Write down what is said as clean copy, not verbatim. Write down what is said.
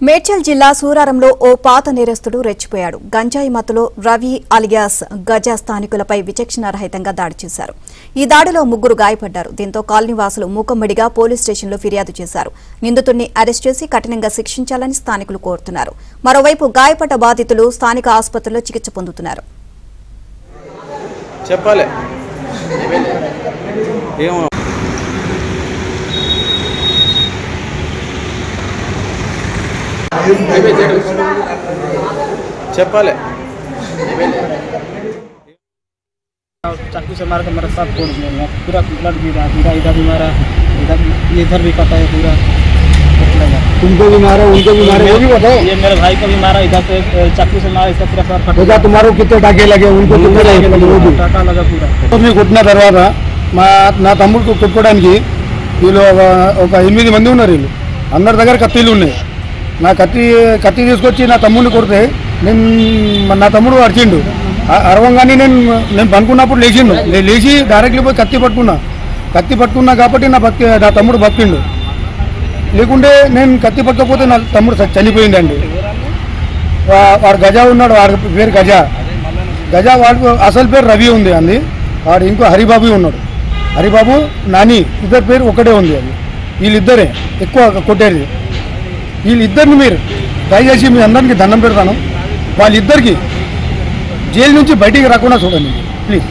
మేడ్చల్ జిల్లా సూరారంలో ఓ పాత నేరస్తుడు రెచ్చిపోయాడు. గంజాయి మత్తులో రవి అలియాస్ గజా స్థానికులపై విచక్షణారహితంగా దాడి చేశారు. ఈ దాడిలో ముగ్గురు గాయపడ్డారు. దీంతో కాలనీవాసులు మూకమ్మడిగా పోలీస్ స్టేషన్లో ఫిర్యాదు చేశారు. నిందితుడిని అరెస్ట్ చేసి కఠినంగా శిక్షించాలని స్థానికులు కోరుతున్నారు. మరోవైపు గాయపడ్డ బాధితులు స్థానిక ఆసుపత్రిలో చికిత్స పొందుతున్నారు. చెప్పాలి चाकू से मार के मेरा साथ फोड़ दिया, पूरा ब्लड गिरा, इधर भी मारा, इधर भी कटा है पूरा। तुमको भी मारा, उनको भी मारा, वो भी बताओ। ये मेरे भाई को भी मारा, इधर से चाकू से मारा, इसका पूरा सर फट गया। तुम्हारे कितने टाके लगे, उनको कितने लगे? टाका लगा पूरा। तुम्हें కొట్టిన తర్వాత నా తమ్ముడికి కొట్టుకోవడానికి వీళ్ళు ఒక 8 మంది ఉన్నారు. వీళ్ళు అందరి దగ్గర కత్తిలు ఉన్నాయి. నా కత్తి తీసుకొచ్చి నా తమ్ముడిని కొడితే నా తమ్ముడు అరిచిండు. అరవంగానే నేను పనుకున్నప్పుడు లేచి డైరెక్ట్లీ పోయి కత్తి పట్టుకున్నా కాబట్టి నా తమ్ముడు బతికిండు. లేకుంటే నేను కత్తి పట్టకపోతే నా తమ్ముడు చనిపోయిందండి. వాడు గజా ఉన్నాడు, వాడి పేరు గజా వాడికి అసలు పేరు రవి ఉంది అంది. వాడు ఇంకో హరిబాబు ఉన్నాడు. హరిబాబు నాని ఇద్దరు పేరు ఒకటే ఉంది. అది వీళ్ళిద్దరే ఎక్కువ కొట్టేది. వీళ్ళిద్దరిని మీరు దయచేసి మీ అందరికీ దండం పెడతాను. వాళ్ళిద్దరికి జైలు నుంచి బయటికి రాకుండా చూడండి ప్లీజ్.